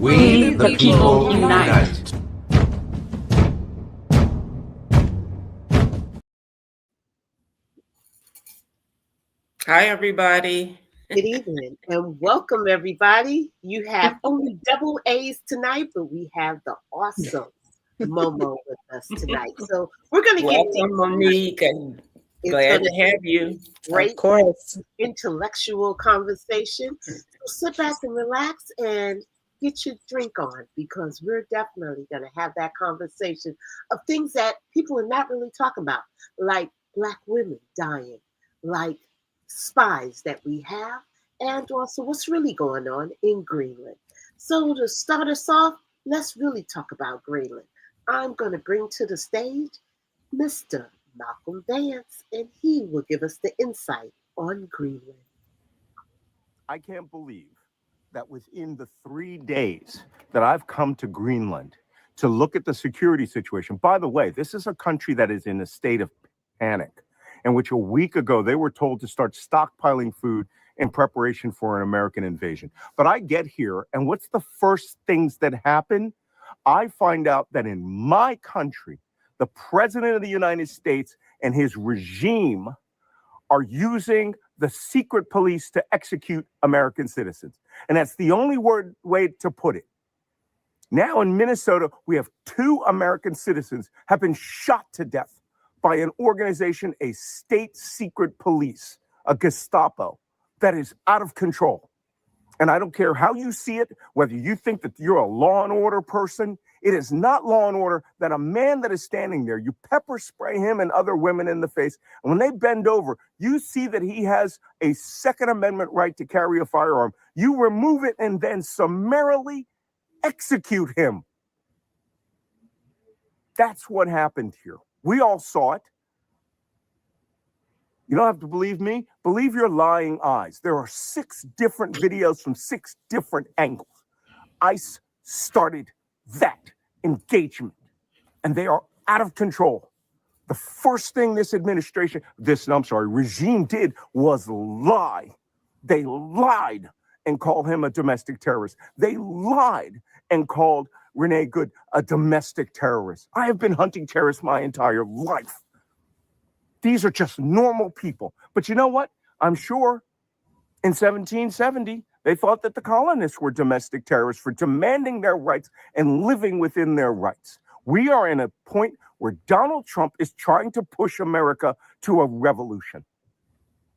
We the people unite. Hi, everybody. Good evening and welcome, everybody. You have only double A's tonight, but we have the awesome Momo with us tonight. So we're going to get Welcome, Monique. And glad to have you. Great, of course. Intellectual conversation. So sit back and relax and get your drink on because we're definitely going to have that conversation of things that people are not really talking about, like Black women dying, like spies that we have, and also what's really going on in Greenland. So to start us off, let's really talk about Greenland. I'm going to bring to the stage Mr. Malcolm Vance, and he will give us the insight on Greenland. I can't believe that within the 3 days that I've come to Greenland to look at the security situation. By the way, this is a country that is in a state of panic, in which a week ago they were told to start stockpiling food in preparation for an American invasion. But I get here, and what's the first things that happen? I find out that in my country, the president of the United States and his regime are using the secret police to execute American citizens. And that's the only way to put it. Now in Minnesota, we have 2 American citizens have been shot to death by an organization, a state secret police, a Gestapo, that is out of control. And I don't care how you see it, whether you think that you're a law and order person, it is not law and order that a man that is standing there, you pepper spray him and other women in the face. And when they bend over, you see that he has a Second Amendment right to carry a firearm. You remove it and then summarily execute him. That's what happened here. We all saw it. You don't have to believe me. Believe your lying eyes. There are 6 different videos from 6 different angles. ICE started that engagement, and they are out of control. The first thing this regime did was lie. They lied and called him a domestic terrorist. They lied and called Renee Good a domestic terrorist. I have been hunting terrorists my entire life. These are just normal people. But you know what? I'm sure in 1770, they thought that the colonists were domestic terrorists for demanding their rights and living within their rights. We are in a point where Donald Trump is trying to push America to a revolution.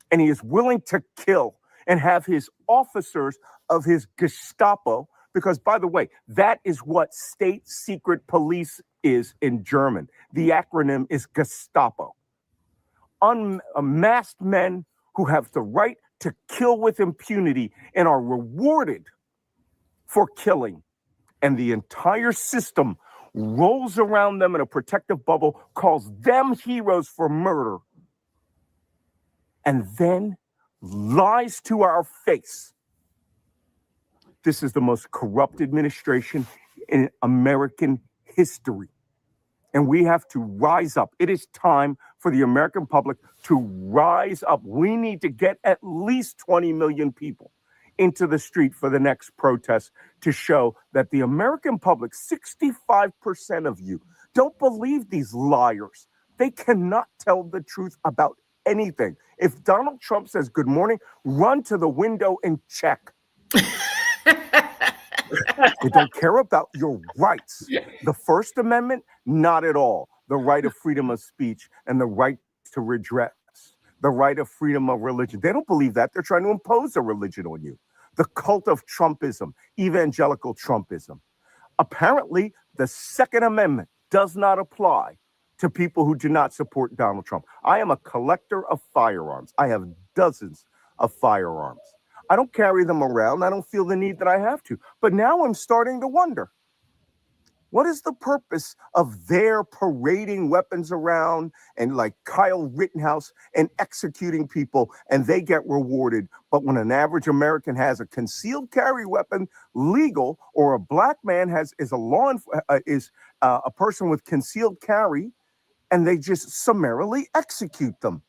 And he is willing to kill and have his officers of his Gestapo, because, by the way, that is what state secret police is in German. The acronym is Gestapo. Unmasked men who have the right to kill with impunity and are rewarded for killing. And the entire system rolls around them in a protective bubble, calls them heroes for murder, and then lies to our face. This is the most corrupt administration in American history. And we have to rise up. It is time for the American public to rise up. We need to get at least 20 million people into the street for the next protest to show that the American public, 65% of you, don't believe these liars. They cannot tell the truth about anything. If Donald Trump says good morning, run to the window and check. They don't care about your rights. The First Amendment, not at all. The right of freedom of speech and the right to redress, the right of freedom of religion. They don't believe that. They're trying to impose a religion on you. The cult of Trumpism, evangelical Trumpism. Apparently, the Second Amendment does not apply to people who do not support Donald Trump. I am a collector of firearms. I have dozens of firearms. I don't carry them around. I don't feel the need that I have to. But now I'm starting to wonder, what is the purpose of their parading weapons around and like Kyle Rittenhouse and executing people and they get rewarded? But when an average American has a concealed carry weapon legal, or a black man is a person with concealed carry, and they just summarily execute them.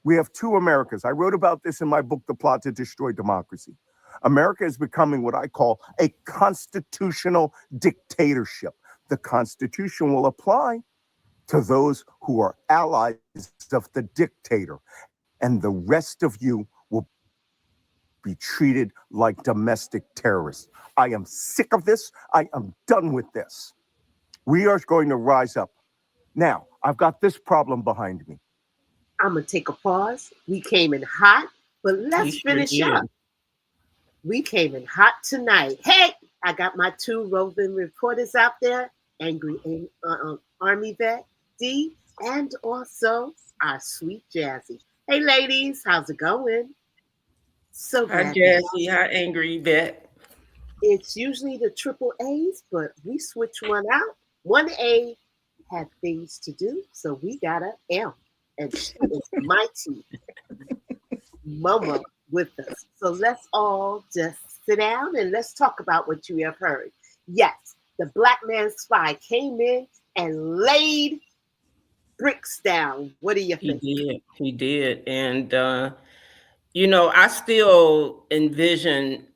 We have 2 Americas. I wrote about this in my book, The Plot to Destroy Democracy. America is becoming what I call a constitutional dictatorship. The Constitution will apply to those who are allies of the dictator, and the rest of you will be treated like domestic terrorists. I am sick of this. I am done with this. We are going to rise up. Now, I've got this problem behind me. I'm going to take a pause. We came in hot, but let's finish up. We came in hot tonight. Hey, I got my two roving reporters out there, Angry Army Vet, D, and also our sweet Jazzy. Hey, ladies, how's it going? So hi, Jazzy. Hi, Angry Vet. It's usually the triple A's, but we switch one out. One A had things to do, so we got an M, and she is mighty Momo with us. So let's all just sit down and let's talk about what you have heard. Yes, the black man spy came in and laid bricks down. What do you think? He did. And, I still envision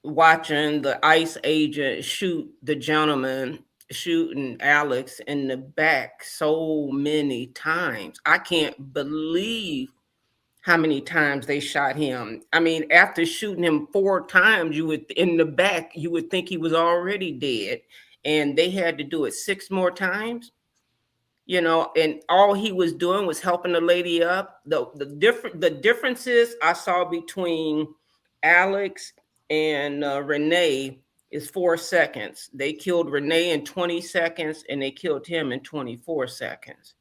watching the ICE agent shoot the gentleman, shooting Alex in the back so many times. I can't believe how many times they shot him. I mean, after shooting him 4 times, in the back, you would think he was already dead. And they had to do it 6 more times. And all he was doing was helping the lady up. The differences I saw between Alex and Renee is 4 seconds. They killed Renee in 20 seconds and they killed him in 24 seconds.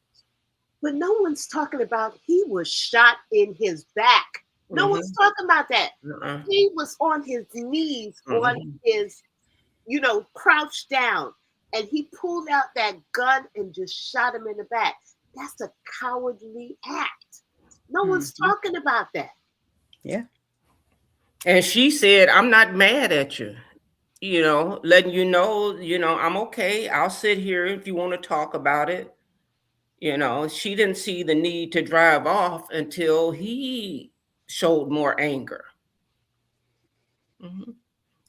But no one's talking about he was shot in his back. No one's talking about that. He was on his knees, on his, crouched down. And he pulled out that gun and just shot him in the back. That's a cowardly act. No one's talking about that. Yeah. And she said, I'm not mad at you. Letting you know, I'm okay. I'll sit here if you want to talk about it. She didn't see the need to drive off until he showed more anger.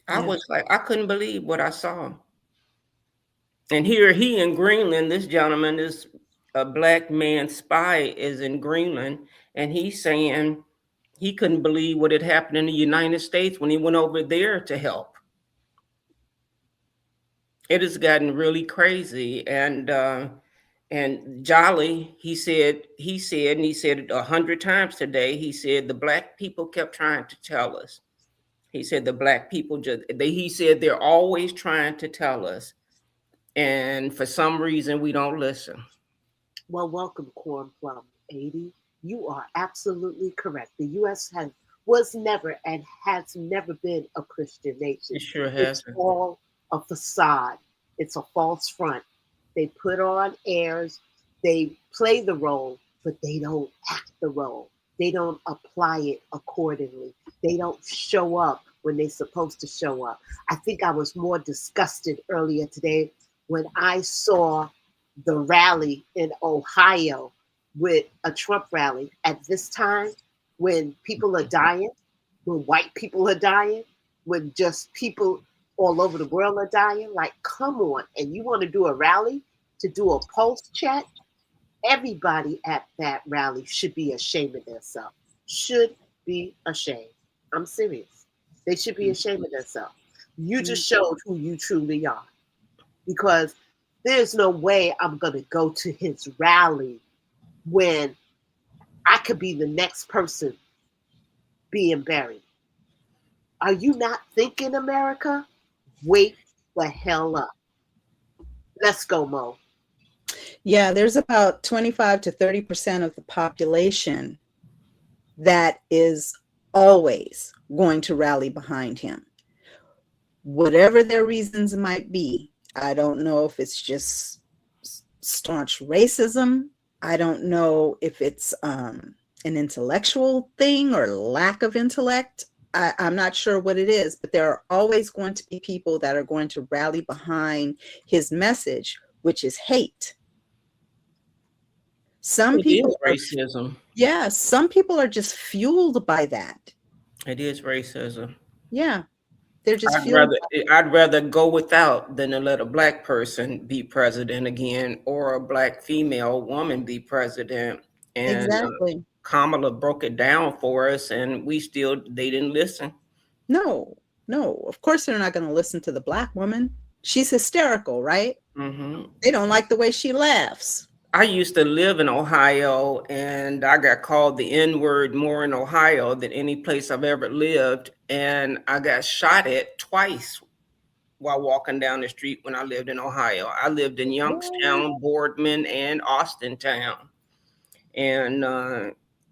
I was like, I couldn't believe what I saw. And here he in Greenland, this gentleman is a black man spy is in Greenland. And he's saying he couldn't believe what had happened in the United States when he went over there to help. It has gotten really crazy. And Jolly, he said 100 times today, he said the black people kept trying to tell us. He said the black people he said they're always trying to tell us. And for some reason, we don't listen. Well, welcome, Corn Plum 80. You are absolutely correct. The U.S. was never and has never been a Christian nation. It sure hasn't. It's all a facade. It's a false front. They put on airs. They play the role, but they don't act the role. They don't apply it accordingly. They don't show up when they're supposed to show up. I think I was more disgusted earlier today when I saw the rally in Ohio with a Trump rally at this time, when people are dying, when white people are dying, when just people all over the world are dying. Like, come on. And you want to do a rally to do a pulse check? Everybody at that rally should be ashamed of themselves. Should be ashamed. I'm serious. They should be ashamed of themselves. You just showed who you truly are. Because there's no way I'm going to go to his rally when I could be the next person being buried. Are you not thinking, America? Wake the hell up. Let's go, Mo. Yeah, there's about 25 to 30% of the population that is always going to rally behind him. Whatever their reasons might be. I don't know if it's just staunch racism. I don't know if it's an intellectual thing or lack of intellect. I'm not sure what it is, but there are always going to be people that are going to rally behind his message, which is hate. Some people racism. Yeah, some people are just fueled by that. It is racism. Yeah. They're just I'd rather go without than to let a black person be president again, or a black female woman be president. And exactly. Kamala broke it down for us, and they didn't listen. No, of course they're not going to listen to the black woman. She's hysterical, right? Mm-hmm. They don't like the way she laughs. I used to live in Ohio, and I got called the N-word more in Ohio than any place I've ever lived. And I got shot at twice while walking down the street when I lived in Ohio. I lived in Youngstown, Boardman, and Austintown. And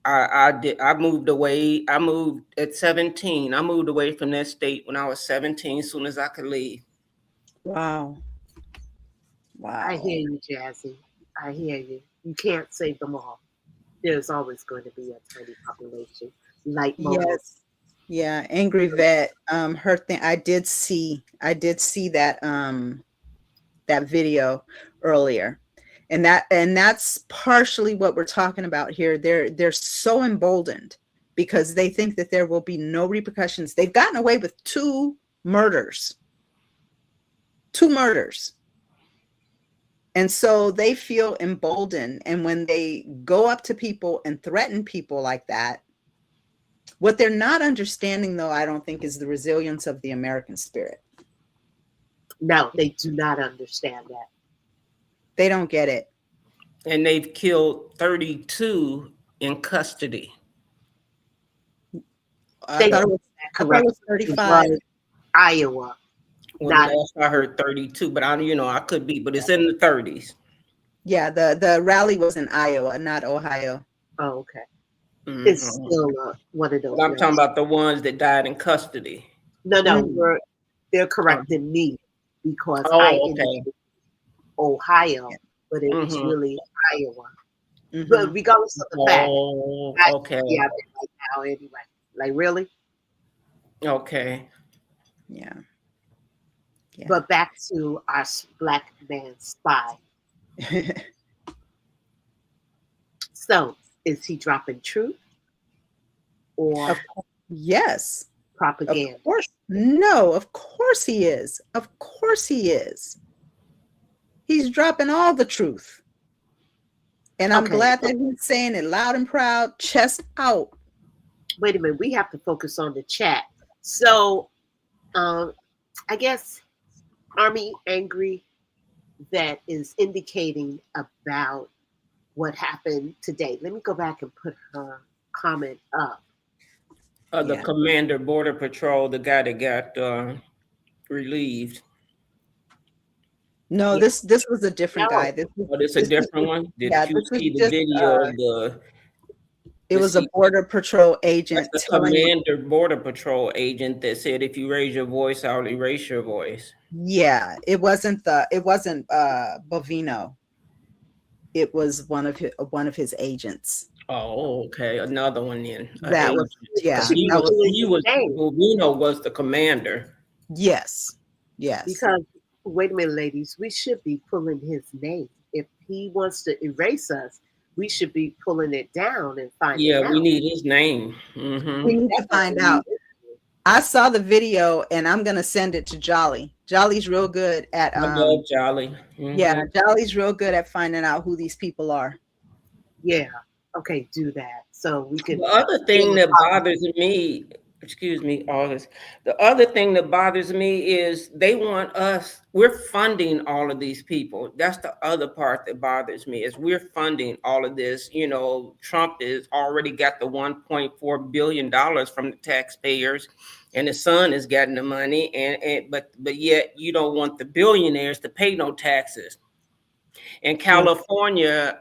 I moved away. I moved at 17. I moved away from that state when I was 17, as soon as I could leave. Wow. I hear you, Jazzy. I hear you. You can't save them all. There's always going to be a tiny population like Momo. Yes. Yeah, angry vet. Her thing. I did see that that video earlier, and that's partially what we're talking about here. They're so emboldened because they think that there will be no repercussions. They've gotten away with two murders. And so they feel emboldened. And when they go up to people and threaten people like that, what they're not understanding, though, I don't think, is the resilience of the American spirit. No, they do not understand that. They don't get it. And they've killed 32 in custody. I thought it was 35. Iowa. Well, last I heard 32, but I could be, but it's in the 30s. Yeah, the rally was in Iowa, not Ohio. Oh, okay. Mm-hmm. It's still one of those. But I'm talking about the ones that died in custody. No, they're correcting me because I ended Ohio, but it was really Iowa. Mm-hmm. But regardless of the fact, yeah, like now anyway. Like really? Okay. Yeah. But back to our black man spy. So, is he dropping truth or yes, propaganda? Of course. No, of course he is. Of course he is. He's dropping all the truth. And I'm glad that he's saying it loud and proud, chest out. Wait a minute, we have to focus on the chat. So, I guess Army Angry that is indicating about what happened today. Let me go back and put her comment up. The Commander Border Patrol, the guy that got relieved. No, this was a different guy. This is a different one? Did you see the video of the... It was a Border Patrol agent. That's the Commander Border Patrol agent that said, if you raise your voice, I'll erase your voice. Yeah, it wasn't Bovino. It was one of his agents. Oh, okay. Another one then. That was, Bovino was the commander. Yes. Because, wait a minute, ladies, we should be pulling his name. If he wants to erase us, we should be pulling it down and finding out. Yeah, we need his name. Mm-hmm. We need to find out. I saw the video and I'm going to send it to Jolly. Jolly's real good at... I love Jolly. Mm-hmm. Yeah, Jolly's real good at finding out who these people are. Yeah. Okay, do that. So we can... The other thing that bothers me... Excuse me, August. The other thing that bothers me is they want us, we're funding all of these people. That's the other part that bothers me is we're funding all of this. Trump has already got the $1.4 billion from the taxpayers, and his son is getting the money. But yet you don't want the billionaires to pay no taxes. In California,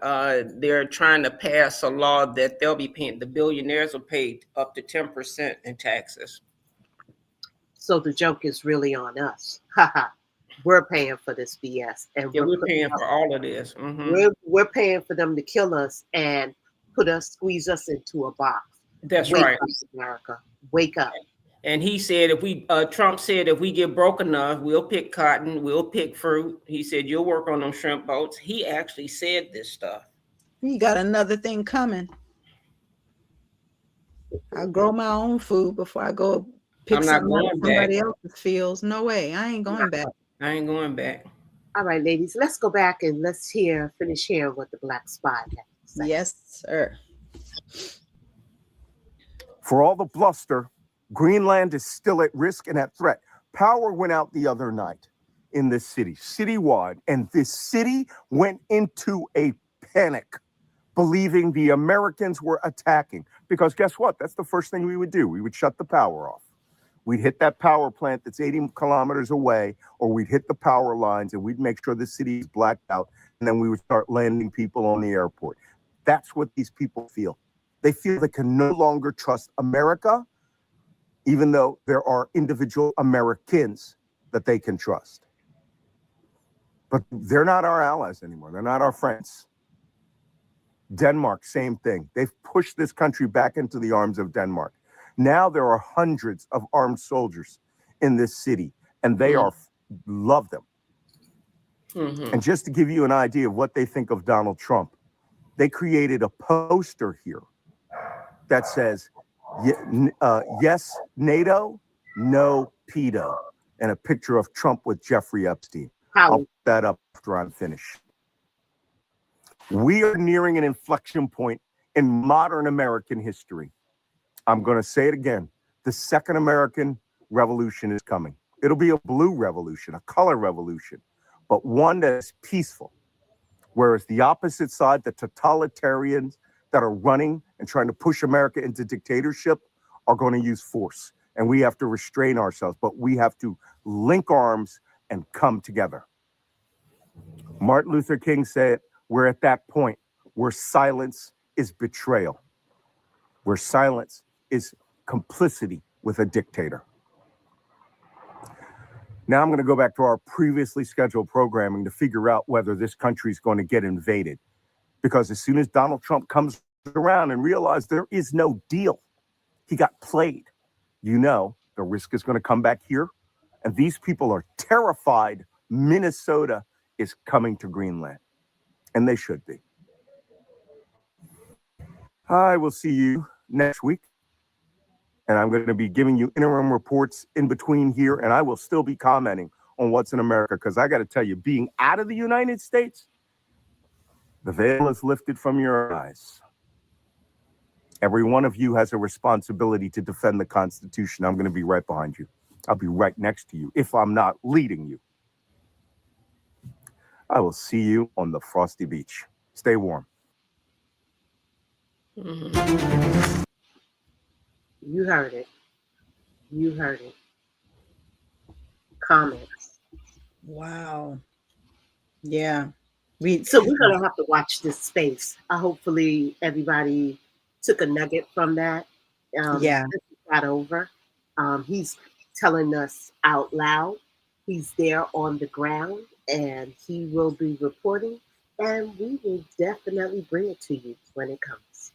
they're trying to pass a law that they'll be paying, the billionaires will pay up to 10% in taxes. So the joke is really on us. We're paying for this BS. And we're paying for all of this. Mm-hmm. We're paying for them to kill us and squeeze us into a box. That's Wake right. Up, America. Wake up. And he said, Trump said, if we get broke enough, we'll pick cotton, we'll pick fruit. He said, you'll work on them shrimp boats. He actually said this stuff. You got another thing coming. I grow my own food before I go Pick I'm not something up going back. somebody else's feels. No way. I ain't going back. I ain't going back. All right, ladies, let's go back and let's finish hearing what the Black Spy had to say. Yes, sir. For all the bluster, Greenland is still at risk and at threat. Power went out the other night in this city, citywide, and this city went into a panic, believing the Americans were attacking. Because guess what? That's the first thing we would do. We would shut the power off. We'd hit that power plant that's 80 kilometers away, or we'd hit the power lines and we'd make sure the city is blacked out. And then we would start landing people on the airport. That's what these people feel. They feel they can no longer trust America, even though there are individual Americans that they can trust. But they're not our allies anymore. They're not our friends. Denmark, same thing. They've pushed this country back into the arms of Denmark. Now there are hundreds of armed soldiers in this city, and they love them. Mm-hmm. And just to give you an idea of what they think of Donald Trump, they created a poster here that says, yes, NATO, no, pedo, and a picture of Trump with Jeffrey Epstein. I'll put that up after I'm finished. We are nearing an inflection point in modern American history. I'm going to say it again. The second American Revolution is coming. It'll be a blue revolution, a color revolution, but one that is peaceful. Whereas the opposite side, the totalitarians that are running and trying to push America into dictatorship, are going to use force. And we have to restrain ourselves, but we have to link arms and come together. Martin Luther King said, we're at that point where silence is betrayal, where silence is complicity with a dictator. Now I'm going to go back to our previously scheduled programming to figure out whether this country is going to get invaded. Because as soon as Donald Trump comes around and realizes there is no deal, he got played, you know, the risk is going to come back here. And these people are terrified Minnesota is coming to Greenland. And they should be. I will see you next week. And I'm going to be giving you interim reports in between here. And I will still be commenting on what's in America. Because I got to tell you, being out of the United States, the veil is lifted from your eyes. Every one of you has a responsibility to defend the Constitution. I'm going to be right behind you. I'll be right next to you if I'm not leading you. I will see you on the frosty beach. Stay warm. Mm-hmm. You heard it. You heard it. Comments. Wow. Yeah. So we're going to have to watch this space. Hopefully everybody took a nugget from that. Yeah. Got over. He's telling us out loud. He's there on the ground and he will be reporting, and we will definitely bring it to you when it comes.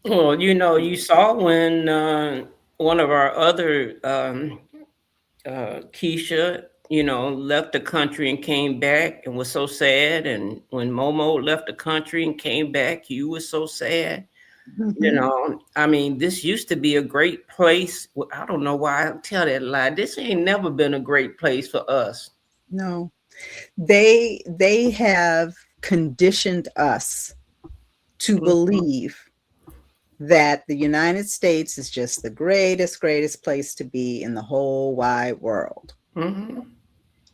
Well, you know, you saw when one of our other Keisha, you know, left the country and came back and was so sad. And when Momo left the country and came back, you were so sad. Mm-hmm. You know, I mean, this used to be a great place. Well, I don't know why I tell that lie. This ain't never been a great place for us. No, they have conditioned us to mm-hmm. believe that the United States is just the greatest place to be in the whole wide world. Mm-hmm.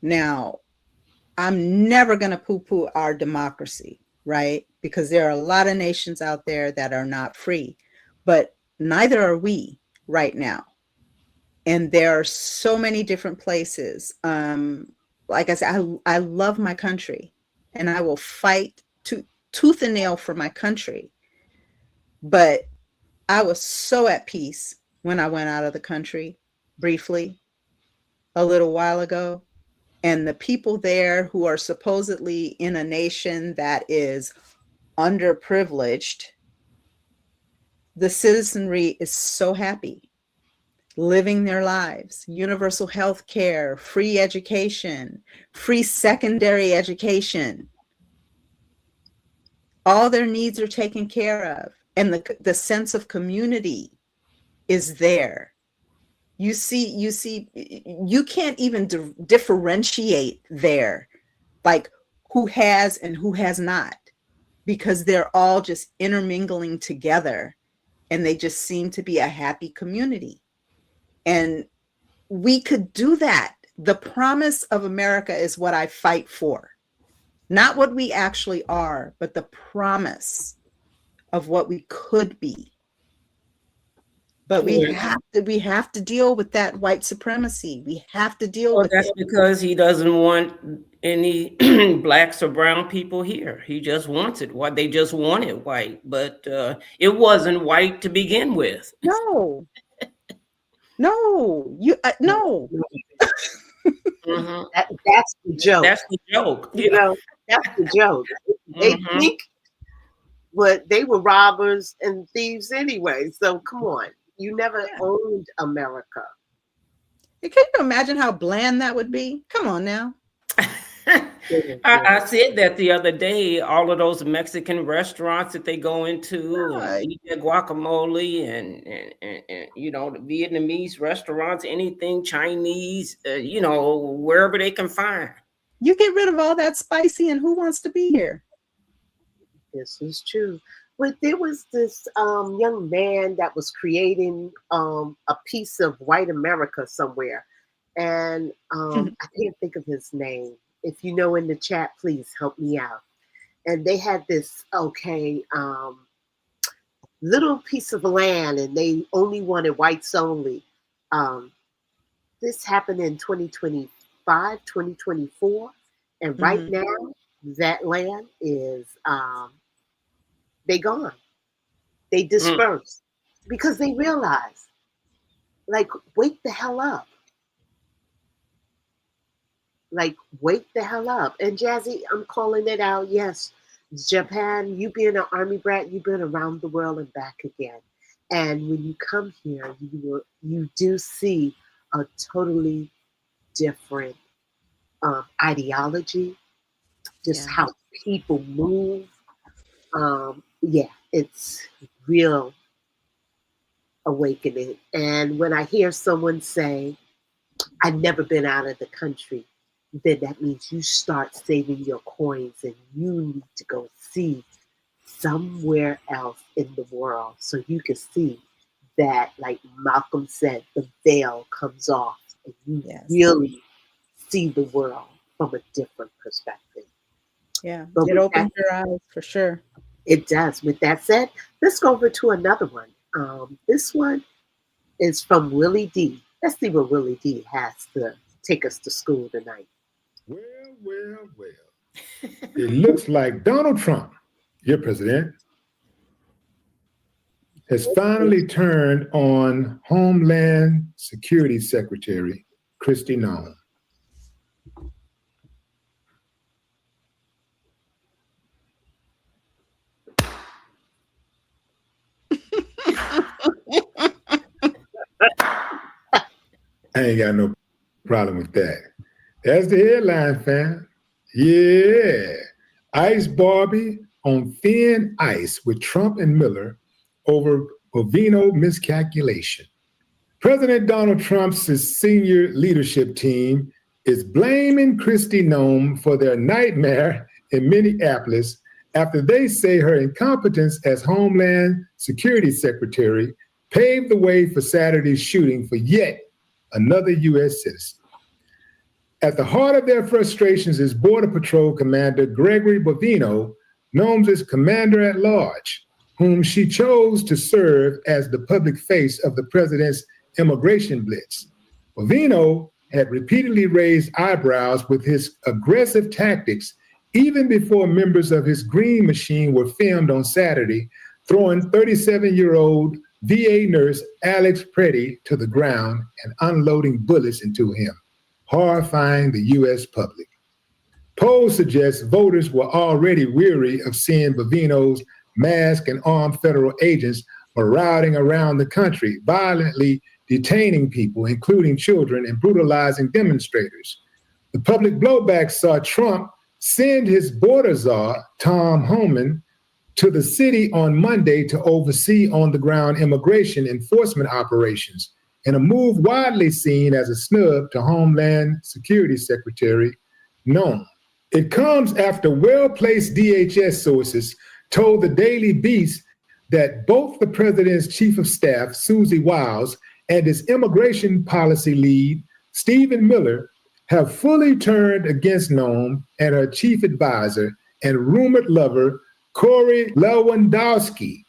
Now, I'm never going to poo-poo our democracy, right? Because there are a lot of nations out there that are not free, but neither are we right now. And there are so many different places. Like I said, I love my country and I will fight tooth and nail for my country. But I was so at peace when I went out of the country briefly a little while ago. And the people there who are supposedly in a nation that is underprivileged, the citizenry is so happy, living their lives, universal health care, free education, free secondary education. All their needs are taken care of. And the sense of community is there. You can't even differentiate there, like who has and who has not, because they're all just intermingling together, and they just seem to be a happy community. And we could do that. The promise of America is what I fight for. Not what we actually are, but the promise of what we could be. But we have to deal with that white supremacy. We have to deal with that's it. because he doesn't want any blacks or brown people here. He just wants it. What they just want it white, but it wasn't white to begin with. No, no. Mm-hmm. That's the joke. That's the joke. You know, that's the joke. They think, but they were robbers and thieves anyway. So come on, you never owned America. Can you imagine how bland that would be? Come on now. I said that the other day. All of those Mexican restaurants that they go into, eat their guacamole, and you know, the Vietnamese restaurants, anything Chinese, you know, wherever they can find. You get rid of all that spicy, and who wants to be here? This is true. But there was this young man that was creating a piece of white America somewhere, and I can't think of his name. If you know in the chat, please help me out. And they had this little piece of land, and they only wanted whites only. This happened in 2025, 2024, and right now that land is they gone. They dispersed because they realized, like, wake the hell up. Like, wake the hell up. And Jazzy, I'm calling it out. Yes, Japan, you being an army brat, you've been around the world and back again. And when you come here, you do see a totally different ideology, just how people move. It's real awakening. And when I hear someone say, I've never been out of the country, then that means you start saving your coins and you need to go see somewhere else in the world so you can see that, like Malcolm said, the veil comes off and you really see the world from a different perspective. Yeah, it opens your eyes for sure. It does. With that said, let's go over to another one. This one is from Willie D. Let's see what Willie D has to take us to school tonight. Well. It looks like Donald Trump, your president, has finally turned on Homeland Security Secretary Kristi Noem. I ain't got no problem with that. That's the headline, fam. Yeah. Ice Barbie on thin ice with Trump and Miller over Bovino miscalculation. President Donald Trump's senior leadership team is blaming Kristi Noem for their nightmare in Minneapolis after they say her incompetence as Homeland Security Secretary paved the way for Saturday's shooting for yet another U.S. citizen. At the heart of their frustrations is Border Patrol Commander Gregory Bovino, Noem's commander-at-large, whom she chose to serve as the public face of the president's immigration blitz. Bovino had repeatedly raised eyebrows with his aggressive tactics even before members of his green machine were filmed on Saturday, throwing 37-year-old VA nurse Alex Preddy to the ground and unloading bullets into him, horrifying the U.S. public. Polls suggest voters were already weary of seeing Bovino's masked and armed federal agents marauding around the country, violently detaining people, including children, and brutalizing demonstrators. The public blowback saw Trump send his border czar, Tom Homan, to the city on Monday to oversee on-the-ground immigration enforcement operations, in a move widely seen as a snub to Homeland Security Secretary Noem. It comes after well-placed DHS sources told the Daily Beast that both the president's chief of staff, Susie Wiles, and his immigration policy lead, Stephen Miller, have fully turned against Noem and her chief advisor and rumored lover, Corey Lewandowski.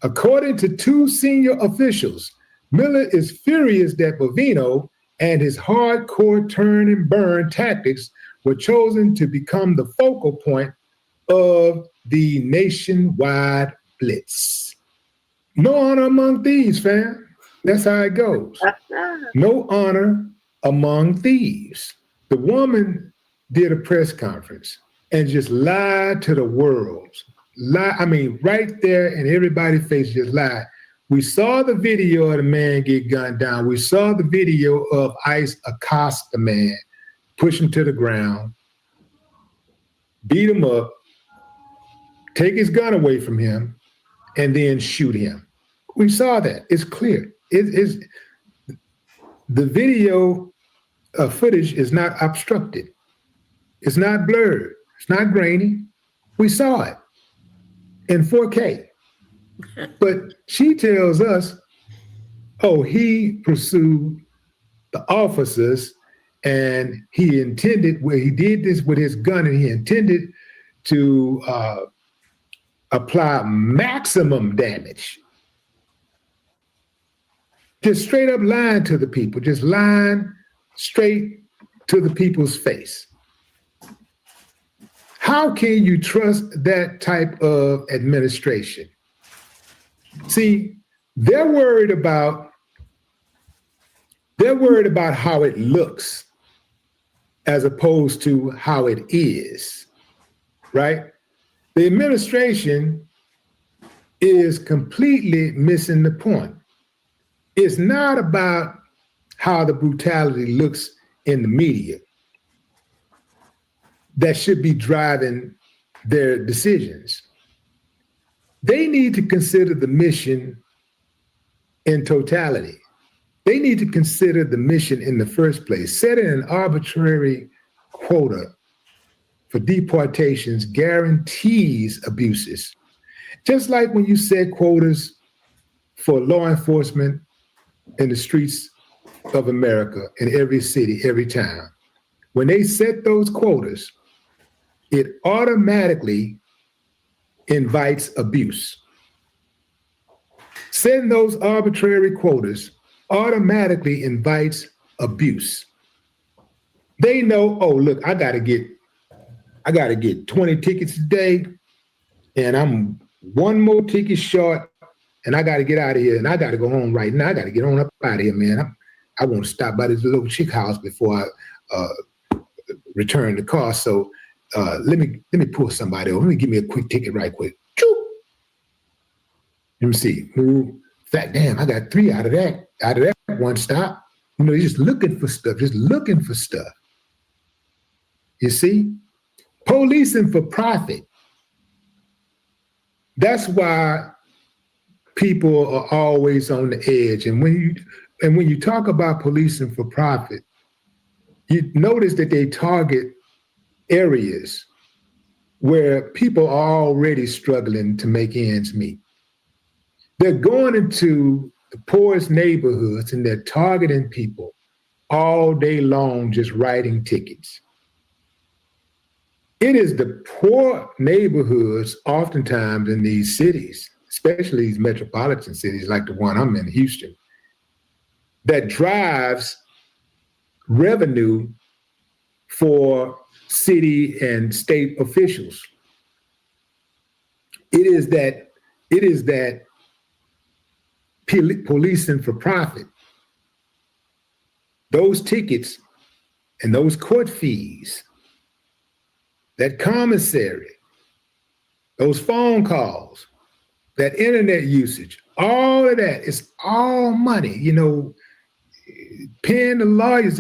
According to two senior officials, Miller is furious that Bovino and his hardcore turn and burn tactics were chosen to become the focal point of the nationwide blitz. No honor among thieves, fam. That's how it goes. No honor among thieves. The woman did a press conference and just lied to the world. Right there in everybody's face, just lied. We saw the video of the man get gunned down. We saw the video of ICE accost the man, push him to the ground, beat him up, take his gun away from him, and then shoot him. We saw that. It's clear. The video footage is not obstructed. It's not blurred. It's not grainy. We saw it in 4K. But she tells us, oh, he pursued the officers and he did this with his gun and he intended to apply maximum damage. Just straight up lying to the people, just lying straight to the people's face. How can you trust that type of administration? See, they're worried about how it looks as opposed to how it is, right? The administration is completely missing the point. It's not about how the brutality looks in the media that should be driving their decisions. They need to consider the mission in totality. They need to consider the mission in the first place. Setting an arbitrary quota for deportations guarantees abuses. Just like when you set quotas for law enforcement in the streets of America, in every city, every town. When they set those quotas, it automatically invites abuse. Setting those arbitrary quotas automatically invites abuse. They know, oh, look, I gotta get 20 tickets today, and I'm one more ticket short, and I gotta get out of here, and I gotta go home right now. I gotta get on up out of here, man. I want to stop by this little chick house before I return the car. So let me pull somebody over. Let me give me a quick ticket right quick. Choo! Let me see. Move. In fact, damn, I got 3 out of that one stop. You know, you're just looking for stuff. You see? Policing for profit. That's why people are always on the edge. And when you talk about policing for profit, you notice that they target areas where people are already struggling to make ends meet. They're going into the poorest neighborhoods and they're targeting people all day long, just writing tickets. It is the poor neighborhoods oftentimes in these cities, especially these metropolitan cities like the one I'm in, Houston, that drives revenue for city and state officials. It is that policing for profit. Those tickets and those court fees, that commissary, those phone calls, that internet usage, all of that is all money. You know, paying the lawyers.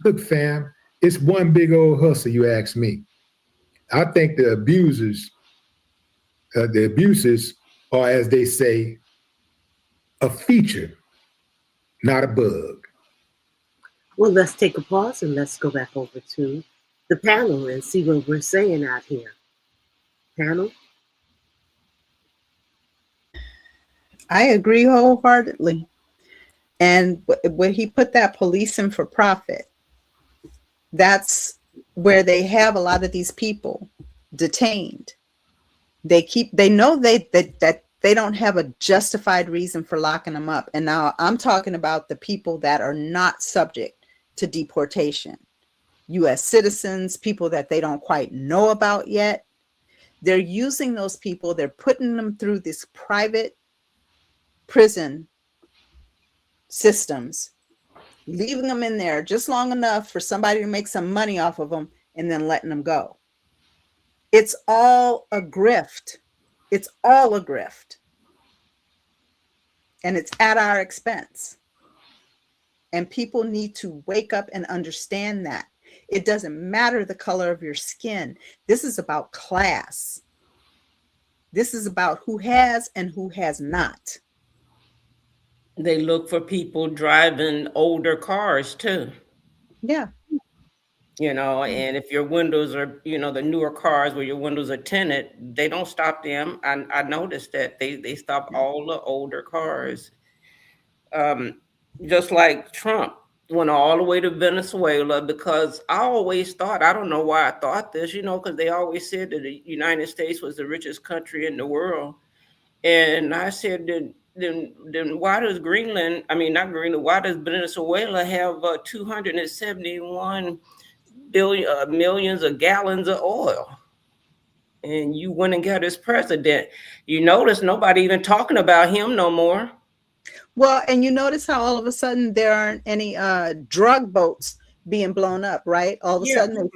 Look, fam, it's one big old hustle, you ask me. I think the abusers are, as they say, a feature not a bug. Well, let's take a pause and let's go back over to the panel and see what we're saying out here. Panel? I agree wholeheartedly. And when he put that policing for profit, that's where they have a lot of these people detained. They know that they don't have a justified reason for locking them up. And now I'm talking about the people that are not subject to deportation. US citizens, people that they don't quite know about yet. They're using those people, they're putting them through this private prison systems, leaving them in there just long enough for somebody to make some money off of them and then letting them go. It's all a grift. It's all a grift. And it's at our expense. And people need to wake up and understand that. It doesn't matter the color of your skin. This is about class. This is about who has and who has not. They look for people driving older cars too. Yeah. You know, and if your windows are, you know, the newer cars where your windows are tinted, they don't stop them. I noticed that they stop all the older cars. Just like Trump went all the way to Venezuela, because I always thought, I don't know why I thought this, you know, because they always said that the United States was the richest country in the world. And I said, then why does Greenland, I mean, not Greenland, why does Venezuela have 271 millions of gallons of oil? And you went and got his president. You notice nobody even talking about him no more. Well, and you notice how all of a sudden there aren't any drug boats being blown up, right? All of a sudden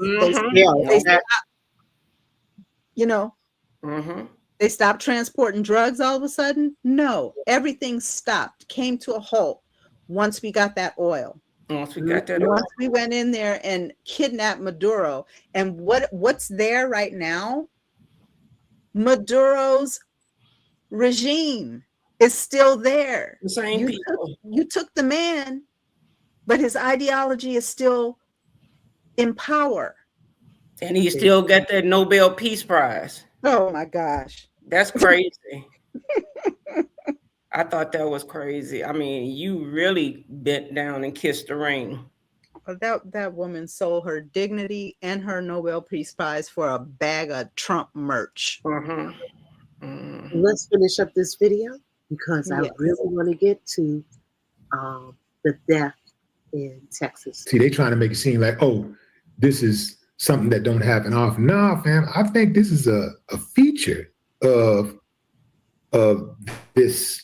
they stop, you know, they stopped transporting drugs all of a sudden. No, everything stopped, came to a halt once we got that oil. Once we got that oil. Once we went in there and kidnapped Maduro. And what's there right now? Maduro's regime is still there. The same people. You took the man, but his ideology is still in power. And he still got that Nobel Peace Prize. Oh my gosh. That's crazy. I thought that was crazy. I mean, you really bent down and kissed the ring. That woman sold her dignity and her Nobel Peace Prize for a bag of Trump merch. Let's finish up this video because I really want to get to the death in Texas. See, they trying to make it seem like, oh, this is something that don't happen often. No, fam, I think this is a feature of this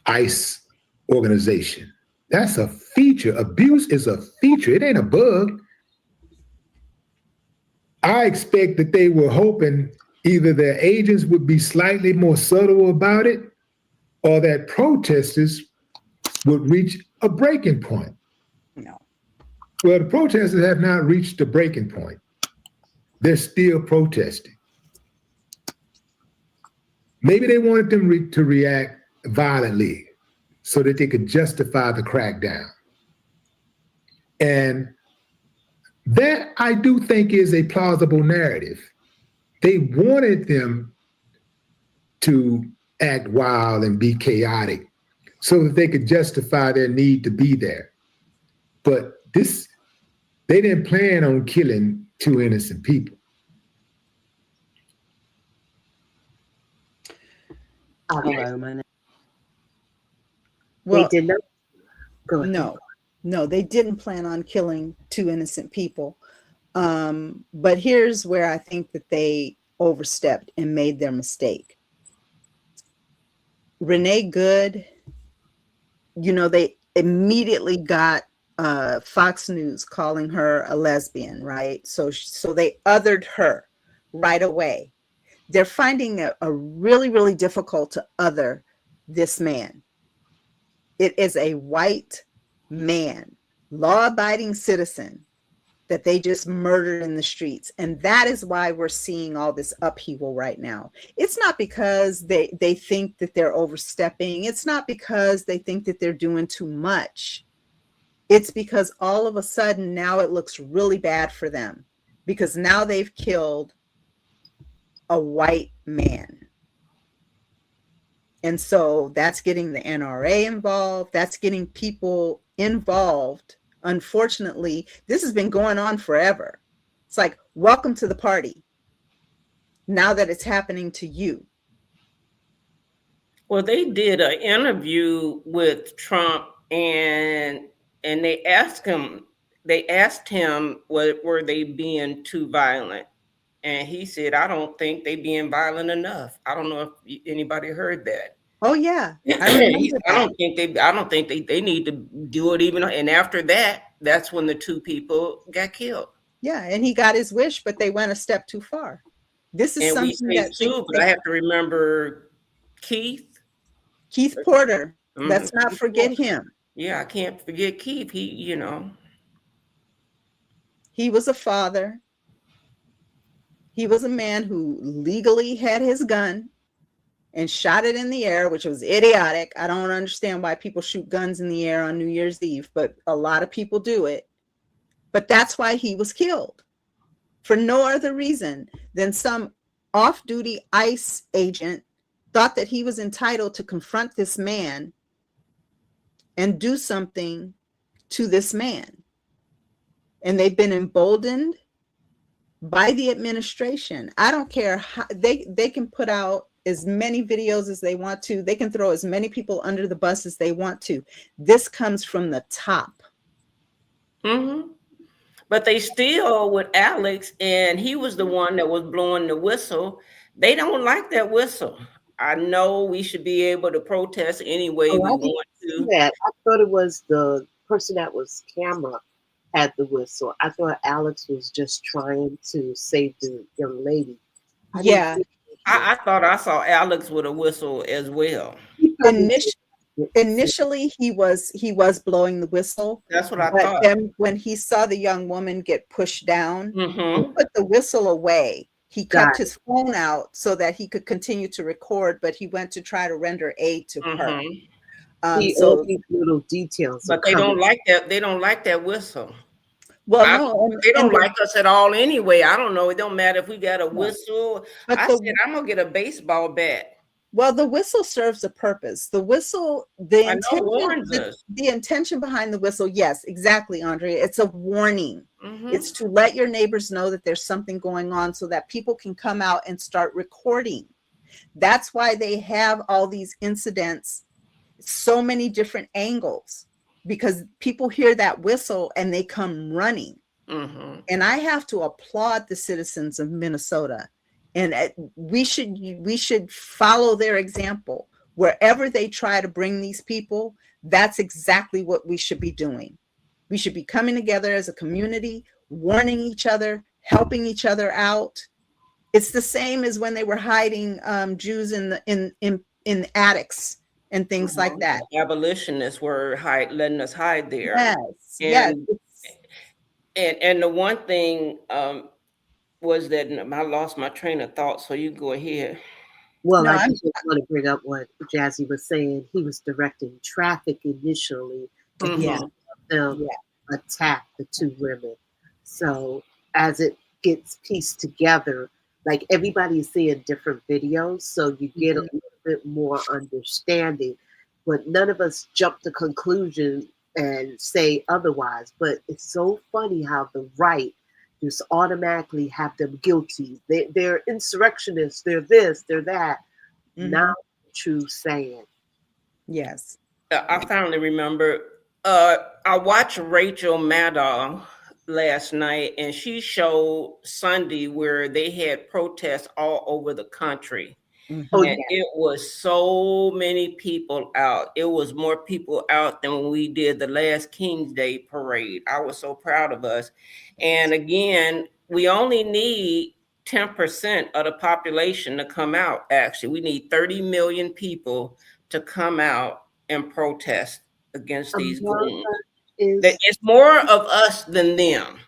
ICE organization. That's a feature. Abuse is a feature. It ain't a bug. I expect that they were hoping either their agents would be slightly more subtle about it or that protesters would reach a breaking point. No. Well, the protesters have not reached a breaking point. They're still protesting. Maybe they wanted them to react violently so that they could justify the crackdown. And that, I do think, is a plausible narrative. They wanted them to act wild and be chaotic so that they could justify their need to be there. But they didn't plan on killing two innocent people. Well, they did not. Go ahead. No, they didn't plan on killing two innocent people. But here's where I think that they overstepped and made their mistake. Renee Good, you know, they immediately got Fox News calling her a lesbian, right? So they othered her right away. They're finding it really, really difficult to other this man. It is a white man, law-abiding citizen, that they just murdered in the streets. And that is why we're seeing all this upheaval right now. It's not because they think that they're overstepping. It's not because they think that they're doing too much. It's because all of a sudden now it looks really bad for them, because now they've killed a white man. And so that's getting the NRA involved. That's getting people involved. Unfortunately, this has been going on forever. It's like, welcome to the party, now that it's happening to you. Well, they did an interview with Trump, and they asked him, were they being too violent? And he said, I don't think they being violent enough. I don't know if anybody heard that. Oh yeah, I remember I don't think they need to do it even. And after that, that's when the two people got killed. Yeah, and he got his wish, but they went a step too far. This is and something we say that too, but I have to remember Keith Porter. Let's not Keith forget Porter. him. Yeah, I can't forget Keith. He was a father. He was a man who legally had his gun and shot it in the air, which was idiotic. I don't understand why people shoot guns in the air on New Year's Eve, but a lot of people do it. But that's why he was killed, for no other reason than some off-duty ICE agent thought that he was entitled to confront this man and do something to this man. And they've been emboldened by the administration. I don't care how they can put out as many videos as they want to. They can throw as many people under the bus as they want to. This comes from the top. Mm-hmm. But they still, with Alex, and he was the one that was blowing the whistle. They don't like that whistle. I know we should be able to protest any way we want to. That. I thought it was the person that was camera had the whistle. I thought Alex was just trying to save the young lady. I thought I saw Alex with a whistle as well. Initially, he was blowing the whistle. That's what I but thought. Then when he saw the young woman get pushed down, Mm-hmm. he put the whistle away. He kept his phone out so that he could continue to record, but he went to try to render aid to her. So these little details, but they don't like that. They don't like that whistle. Well, they don't like us at all anyway. I don't know. It don't matter if we got a whistle. But I said I'm gonna get a baseball bat. Well, the whistle serves a purpose. The whistle, the intention behind the whistle, yes, exactly, Andrea. It's a warning. Mm-hmm. It's to let your neighbors know that there's something going on so that people can come out and start recording. That's why they have all these incidents, so many different angles, because people hear that whistle and they come running. Mm-hmm. And I have to applaud the citizens of Minnesota. And we should follow their example. Wherever they try to bring these people, that's exactly what we should be doing. We should be coming together as a community, warning each other, helping each other out. It's the same as when they were hiding Jews in attics and things like that. The abolitionists were letting us hide there. Yes. And the one thing was that I lost my train of thought, so you go ahead. Well, I just want to bring up what Jazzy was saying. He was directing traffic initially to have them attack the two women. So as it gets pieced together, like everybody is seeing different videos, so you get a little bit more understanding. But none of us jump to conclusion and say otherwise. But it's so funny how the right just automatically have them guilty. They're insurrectionists. They're this, they're that. Mm-hmm. Not the true saying. Yes. I finally remember. I watched Rachel Maddow last night, and she showed Sunday where they had protests all over the country. Mm-hmm. And it was so many people out. It was more people out than when we did the last King's Day parade. I was so proud of us. And again, we only need 10% of the population to come out. Actually, we need 30 million people to come out and protest against these goons. It's more of us than them.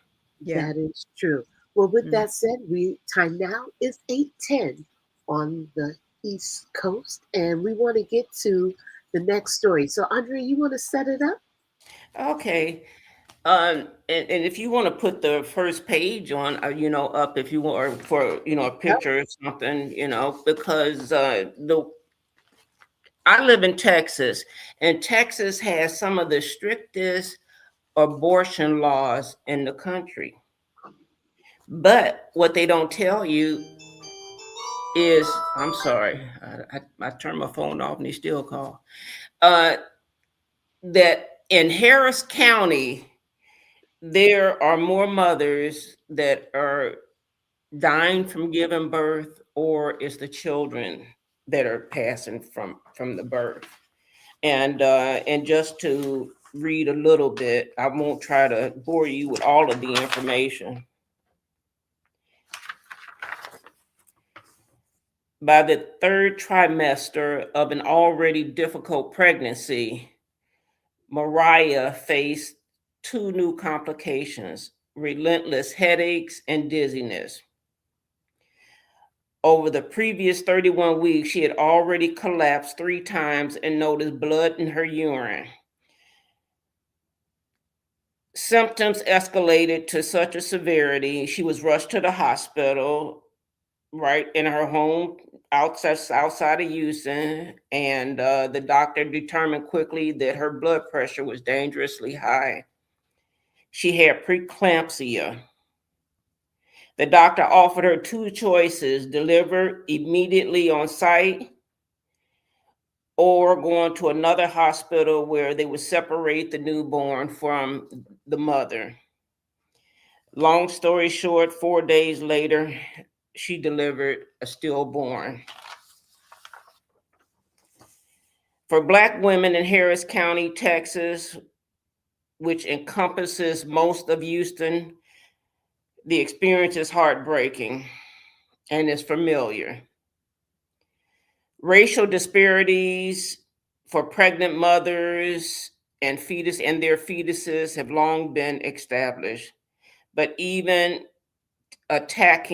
Yeah. That is true. Well, with Mm. that said, time now is 8:10 on the East Coast, and we want to get to the next story. So, Andrea, you want to set it up? Okay. And if you want to put the first page on, up if you want, or for, a Yep. picture or something, because I live in Texas, and Texas has some of the strictest abortion laws in the country. But what they don't tell you is, I'm sorry, I turned my phone off and they still call, uh, that in Harris County, there are more mothers that are dying from giving birth, or it's the children that are passing from the birth. And just to read a little bit, I won't try to bore you with all of the information. By the third trimester of an already difficult pregnancy, Mariah faced two new complications: relentless headaches and dizziness. Over the previous 31 weeks, she had already collapsed 3 times and noticed blood in her urine. Symptoms escalated to such a severity, she was rushed to the hospital right in her home outside of Houston, and the doctor determined quickly that her blood pressure was dangerously high. She had preeclampsia. The doctor offered her two choices: deliver immediately on site, or going to another hospital where they would separate the newborn from the mother. Long story short, 4 days later, she delivered a stillborn. For Black women in Harris County, Texas, which encompasses most of Houston, the experience is heartbreaking and is familiar. Racial disparities for pregnant mothers and their fetuses have long been established, but even against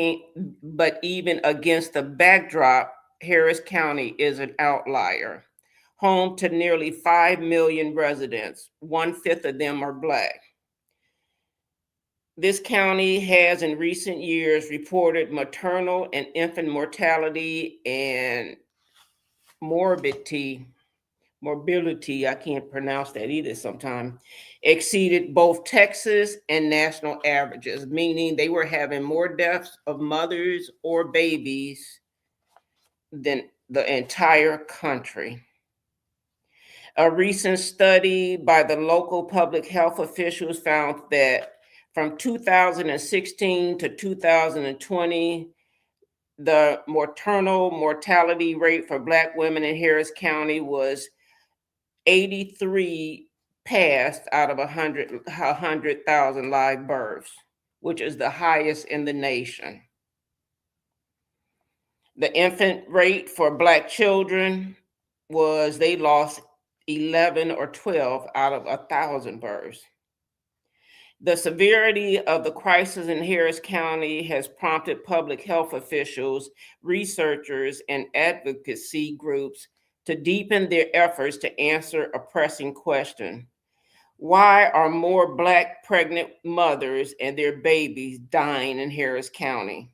the backdrop, Harris County is an outlier, home to nearly 5 million residents. 1/5 of them are Black. This county has in recent years reported maternal and infant mortality and morbidity, I can't pronounce that either sometimes, exceeded both Texas and national averages, meaning they were having more deaths of mothers or babies than the entire country. A recent study by the local public health officials found that from 2016 to 2020, the maternal mortality rate for Black women in Harris County was 83 passed out of 100,000 live births, which is the highest in the nation. The infant rate for Black children was they lost 11 or 12 out of 1,000 births. The severity of the crisis in Harris County has prompted public health officials, researchers, and advocacy groups to deepen their efforts to answer a pressing question: why are more Black pregnant mothers and their babies dying in Harris County?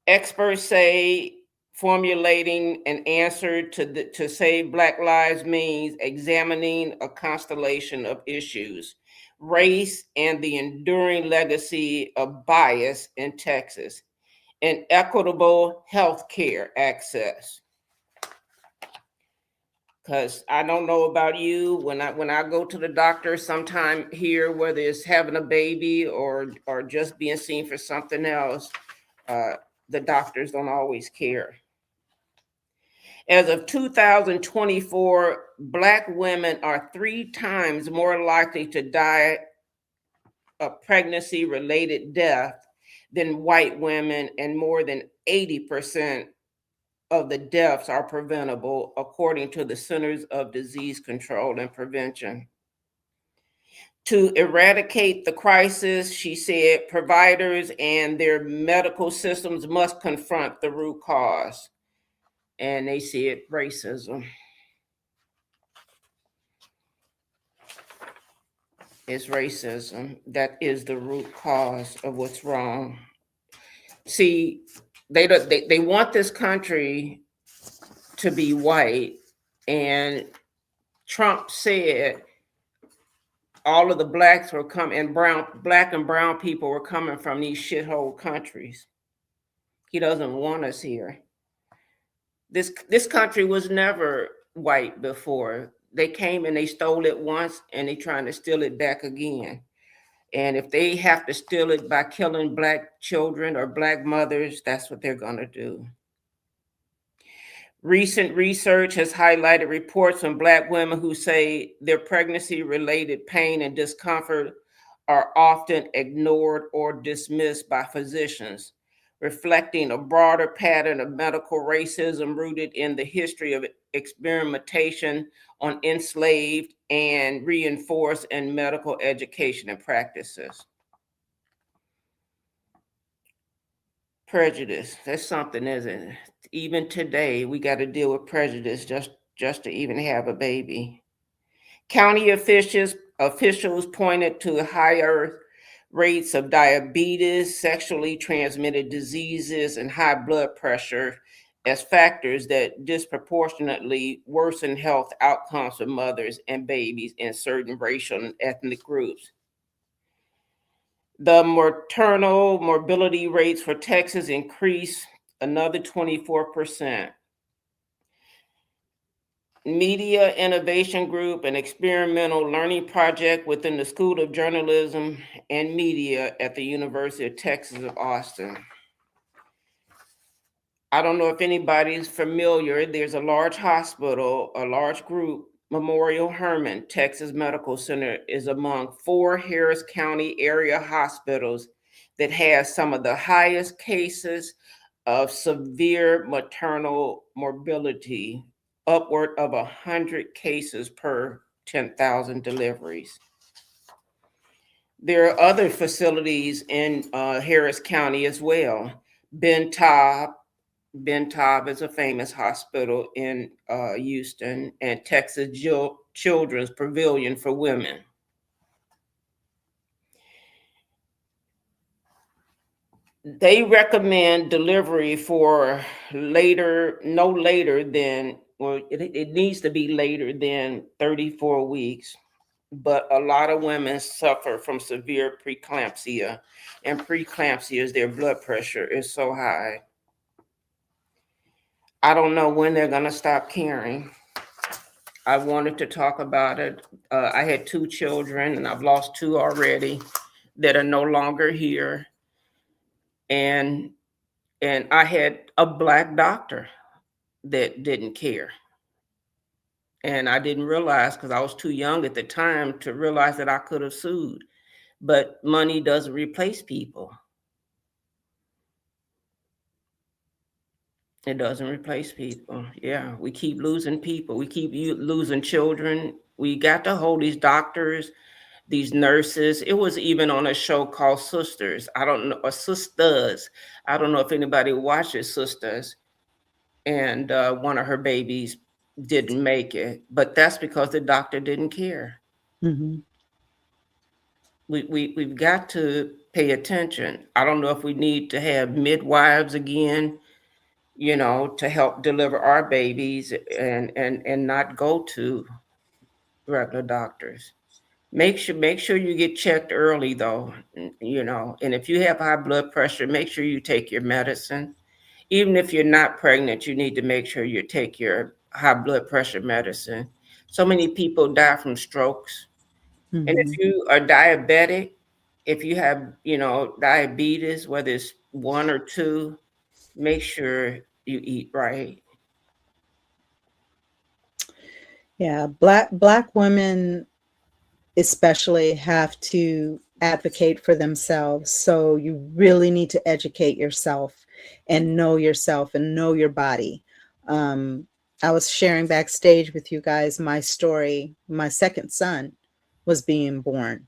Experts say formulating an answer to save Black lives means examining a constellation of issues: race and the enduring legacy of bias in Texas, and equitable health care access. Because I don't know about you, when I go to the doctor sometime here, whether it's having a baby or just being seen for something else, the doctors don't always care. As of 2024, Black women are 3 times more likely to die a pregnancy-related death than white women, and more than 80% of the deaths are preventable, according to the Centers of Disease Control and Prevention. To eradicate the crisis, she said, providers and their medical systems must confront the root cause. And they said racism. It's racism. That is the root cause of what's wrong. See, they want this country to be white, and Trump said all of the blacks were coming, and black and brown people were coming from these shithole countries. He doesn't want us here. This country was never white before. They came and they stole it once, and they trying to steal it back again. And if they have to steal it by killing black children or black mothers, that's what they're gonna do. Recent research has highlighted reports from Black women who say their pregnancy-related pain and discomfort are often ignored or dismissed by physicians, reflecting a broader pattern of medical racism rooted in the history of experimentation on enslaved and reinforced in medical education and practices. Prejudice, that's something, isn't it? Even today, we got to deal with prejudice just to even have a baby. County officials pointed to higher rates of diabetes, sexually transmitted diseases, and high blood pressure as factors that disproportionately worsen health outcomes for mothers and babies in certain racial and ethnic groups. The maternal morbidity rates for Texas increased another 24%. Media Innovation Group, an experimental learning project within the School of Journalism and Media at the University of Texas at Austin. I don't know if anybody's familiar. There's a large hospital, a large group, Memorial Hermann Texas Medical Center is among 4 Harris County area hospitals that has some of the highest cases of severe maternal morbidity, upward of 100 cases per 10,000 deliveries. There are other facilities in Harris County as well. Ben Taub is a famous hospital in Houston, and Texas Children's Pavilion for Women. They recommend delivery for no later than, well, it needs to be later than 34 weeks. But a lot of women suffer from severe preeclampsia, and preeclampsia is their blood pressure is so high. I don't know when they're going to stop caring. I wanted to talk about it. I had 2 children, and I've lost 2 already that are no longer here. And I had a Black doctor that didn't care. And I didn't realize, because I was too young at the time to realize that I could have sued. But money doesn't replace people. It doesn't replace people. Yeah, we keep losing people. We keep losing children. We got to hold these doctors, these nurses. It was even on a show called Sisters. I don't know, or Sisters. I don't know if anybody watches Sisters. And one of her babies didn't make it, but that's because the doctor didn't care. Mm-hmm. We've got to pay attention. I don't know if we need to have midwives again, to help deliver our babies and not go to regular doctors. Make sure you get checked early though, and if you have high blood pressure, make sure you take your medicine. Even if you're not pregnant, you need to make sure you take your high blood pressure medicine. So many people die from strokes. Mm-hmm. And if you are diabetic, if you have, diabetes, whether it's 1 or 2, make sure you eat right. Yeah, black women especially have to advocate for themselves. So you really need to educate yourself and know your body. I was sharing backstage with you guys my story. My second son was being born,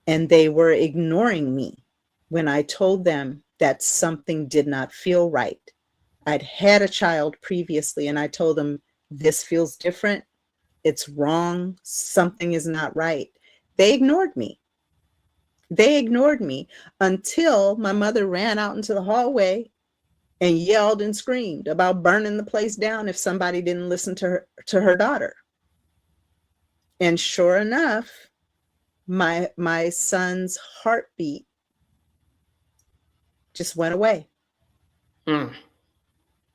and they were ignoring me when I told them that something did not feel right. I'd had a child previously, and I told them, this feels different. It's wrong. Something is not right. They ignored me. They ignored me until my mother ran out into the hallway and yelled and screamed about burning the place down if somebody didn't listen to her daughter. And sure enough, my son's heartbeat just went away,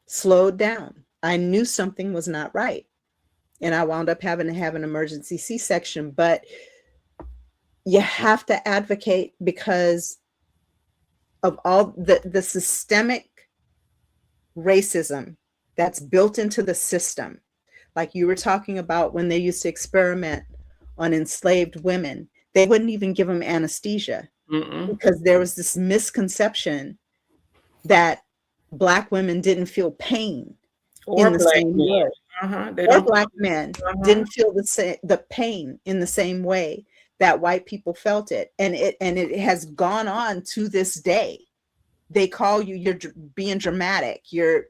slowed down. I knew something was not right. And I wound up having to have an emergency C-section. But you have to advocate because of all the systemic racism that's built into the system. Like you were talking about when they used to experiment on enslaved women, they wouldn't even give them anesthesia because there was this misconception that Black women didn't feel pain in the same way. Or Black men didn't feel the pain in the same way that white people felt it. And it has gone on to this day. They call you, you're being dramatic. It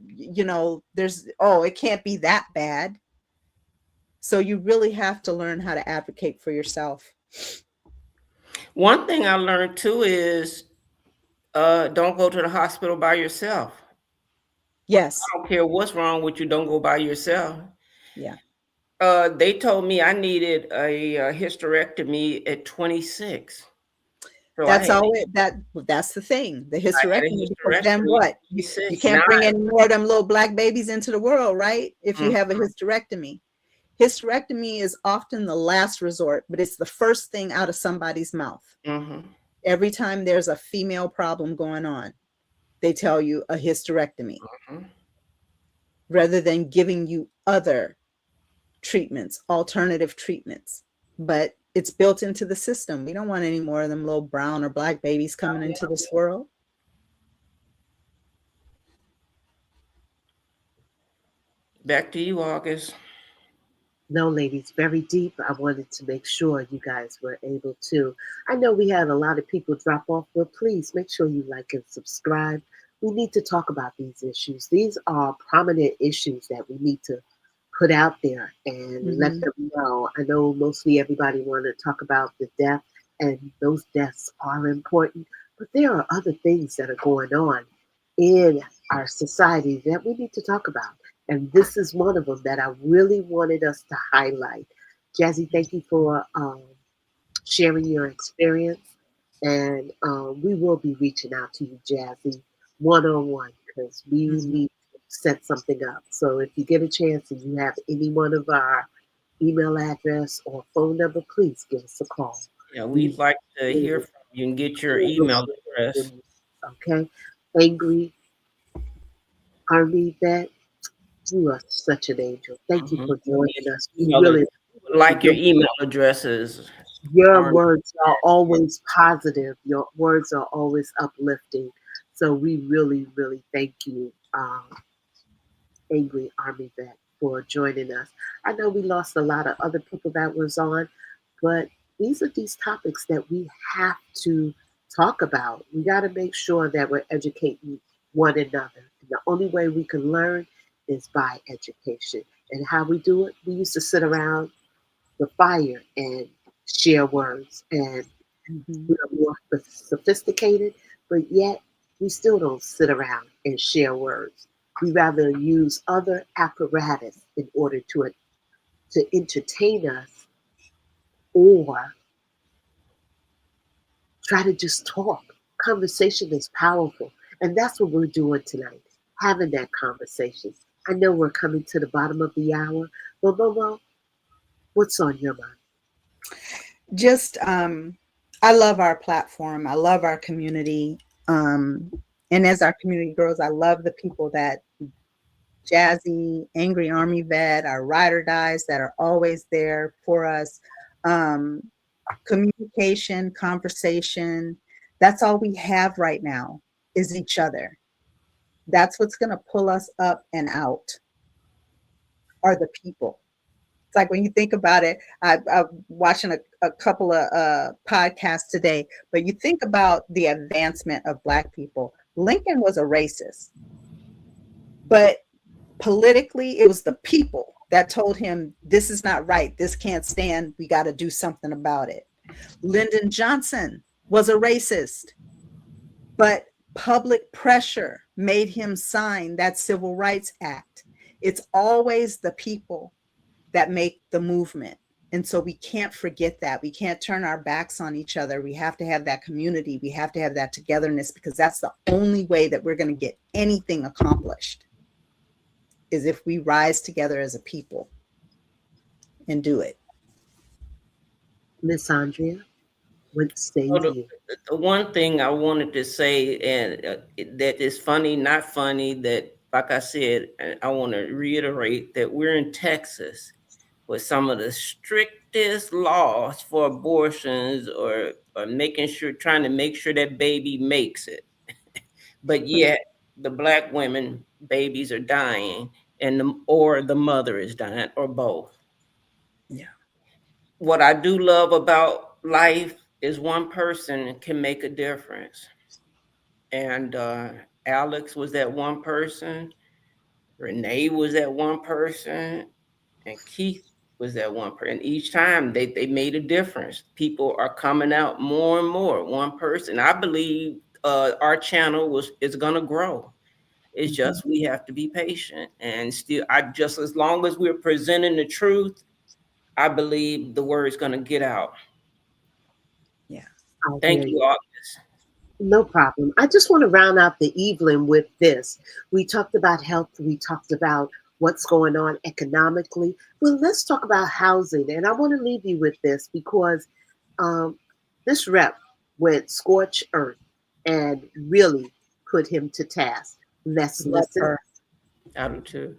can't be that bad. So you really have to learn how to advocate for yourself. One thing I learned too is don't go to the hospital by yourself. Yes. I don't care what's wrong with you. Don't go by yourself. Yeah. They told me I needed a hysterectomy at 26. So that's the thing. The hysterectomy. Because then what? You can't bring any more of them little Black babies into the world, right? If you have a hysterectomy. Hysterectomy is often the last resort, but it's the first thing out of somebody's mouth. Every time there's a female problem going on, they tell you a hysterectomy rather than giving you other treatments, alternative treatments. But it's built into the system. We don't want any more of them little brown or Black babies coming into this world. Back to you, August. No, ladies, very deep. I wanted to make sure you guys were able to. I know we had a lot of people drop off, but please make sure you like and subscribe. We need to talk about these issues. These are prominent issues that we need to put out there and let them know. I know mostly everybody want to talk about the death, and those deaths are important, but there are other things that are going on in our society that we need to talk about. And this is one of them that I really wanted us to highlight. Jazzy, thank you for sharing your experience. And we will be reaching out to you, Jazzy, one-on-one, because we need to set something up. So if you get a chance and you have any one of our email address or phone number, please give us a call. Yeah, we'd like to hear from you and get your email address. Okay. Angry Army Vet, you are such an angel. Thank you for joining us. We really like your email addresses. Your words are always positive. Your words are always uplifting. So we really, really thank you, Angry Army Vet, for joining us. I know we lost a lot of other people that was on, but these are these topics that we have to talk about. We got to make sure that we're educating one another. And the only way we can learn is by education. And how we do it, we used to sit around the fire and share words. And we're more sophisticated, but yet we still don't sit around and share words. We rather use other apparatus in order to entertain us or try to just talk. Conversation is powerful. And that's what we're doing tonight, having that conversation. I know we're coming to the bottom of the hour, but Momo, what's on your mind? Just, I love our platform. I love our community. And as our community grows, I love the people that Jazzy, Angry Army Vet, our ride or dies that are always there for us. Communication, conversation. That's all we have right now is each other. That's what's going to pull us up and out are the people. It's like when you think about it, I'm watching a couple of podcasts today, but you think about the advancement of Black people. Lincoln was a racist, but politically, it was the people that told him, this is not right. This can't stand. We got to do something about it. Lyndon Johnson was a racist, but public pressure made him sign that Civil Rights Act. It's always the people that make the movement. And so we can't forget that. We can't turn our backs on each other. We have to have that community. We have to have that togetherness, because that's the only way that we're going to get anything accomplished, is if we rise together as a people and do it. Miss Aundria, what say you? The one thing I wanted to say, and that is funny, not funny, that, like I said, I want to reiterate that we're in Texas with some of the strictest laws for abortions, or trying to make sure that baby makes it. But yet the Black women, babies are dying, or the mother is dying, or both. Yeah. What I do love about life is one person can make a difference. And Alex was that one person. Renee was that one person. And Keith was that one person. And each time they made a difference. People are coming out more and more. One person. I believe our channel is going to grow. It's just we have to be patient, and still, as long as we're presenting the truth, I believe the word is going to get out. Yeah. Thank you, August. No problem. I just want to round out the evening with this. We talked about health. We talked about what's going on economically. Well, let's talk about housing. And I want to leave you with this, because this rep went scorched earth and really put him to task. Let's listen. I do too.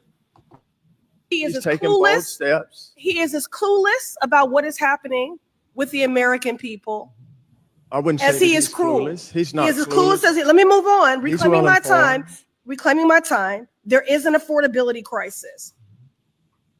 He is He's as taking bold clueless. steps. He is as clueless about what is happening with the American people I wouldn't as say he that is he's cruel. clueless. He's not He is as clueless as he. Let me move on. He's Reclaiming my time. well-informed. Reclaiming my time. There is an affordability crisis.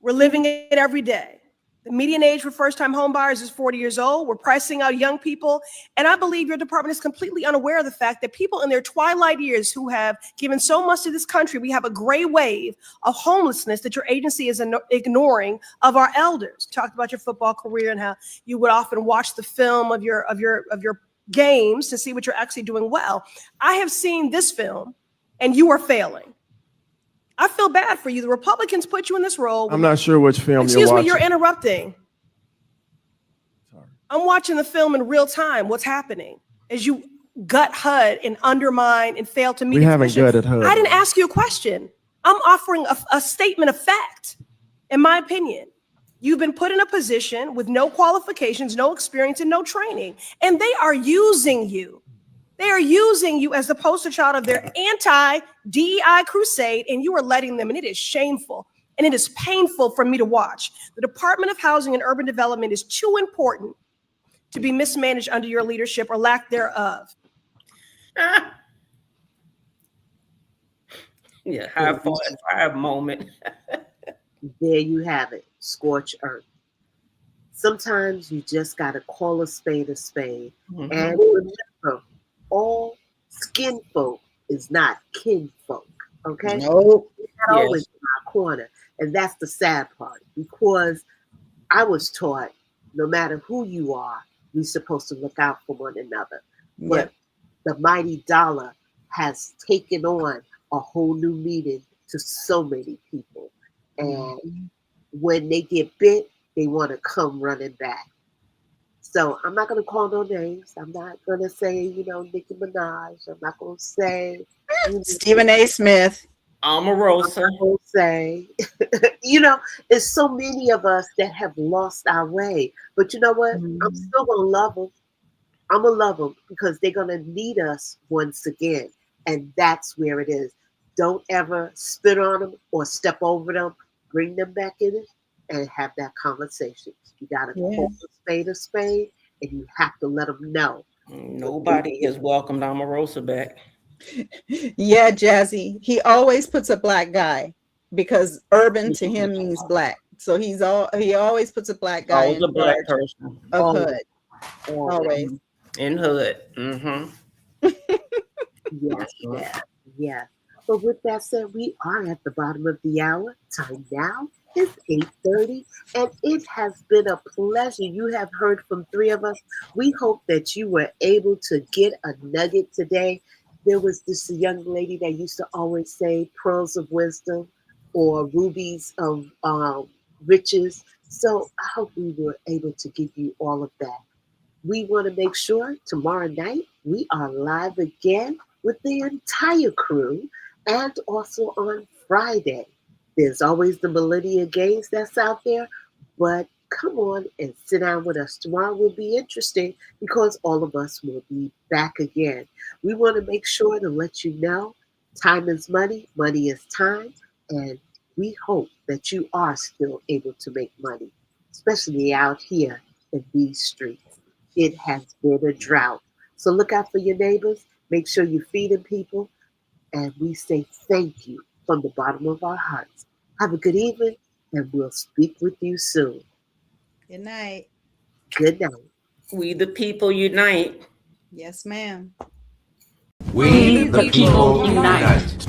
We're living it every day. The median age for first-time home buyers is 40 years old. We're pricing out young people. And I believe your department is completely unaware of the fact that people in their twilight years who have given so much to this country, we have a gray wave of homelessness that your agency is ignoring of our elders. You talked about your football career and how you would often watch the film of your games to see what you're actually doing well. I have seen this film, and you are failing. I feel bad for you. The Republicans put you in this role. I'm not sure which film you're Excuse me, watching. you're interrupting. Sorry. I'm watching the film in real time. What's happening as you gut HUD and undermine and fail to meet We its haven't mission. gutted HUD. I didn't ask you a question. I'm offering a statement of fact. In my opinion, you've been put in a position with no qualifications, no experience, and no training, and they are using you. They are using you as the poster child of their anti-DEI crusade, and you are letting them, and it is shameful, and it is painful for me to watch. The Department of Housing and Urban Development is too important to be mismanaged under your leadership or lack thereof. Yeah, high five moment. There you have it, scorched earth. Sometimes you just got to call a spade a spade. Mm-hmm. And remember, all skin folk is not kin folk, okay? Nope. They're not always in our corner. And that's the sad part, because I was taught no matter who you are, we're supposed to look out for one another. But the mighty dollar has taken on a whole new meaning to so many people. And when they get bit, they want to come running back. So I'm not going to call no names. I'm not going to say, Nicki Minaj. I'm not going to say Stephen A. Smith. Omarosa. I'm not going to say, there's so many of us that have lost our way. But you know what? I'm still going to love them. I'm going to love them because they're going to need us once again. And that's where it is. Don't ever spit on them or step over them. Bring them back in it and have that conversation. You got to call a spade, and you have to let them know. Nobody has welcomed Omarosa back. Yeah, Jazzy. He always puts a black guy because urban to him means black. So he always puts a black guy Always in a black charge person of Always. HUD. Always. in hood. Mm-hmm. Yes, yes. But with that said, we are at the bottom of the hour. Time now is 8:30, and it has been a pleasure. You have heard from three of us. We hope that you were able to get a nugget today. There was this young lady that used to always say pearls of wisdom or rubies of riches. So I hope we were able to give you all of that. We want to make sure tomorrow night we are live again with the entire crew, and also on Friday. There's always the Millennia Games that's out there, but come on and sit down with us. Tomorrow will be interesting because all of us will be back again. We want to make sure to let you know time is money, money is time, and we hope that you are still able to make money, especially out here in these streets. It has been a drought. So look out for your neighbors. Make sure you're feeding people. And we say thank you from the bottom of our hearts. Have a good evening, and we'll speak with you soon. Good night. Good night. We the people unite. Yes, ma'am. We the people unite.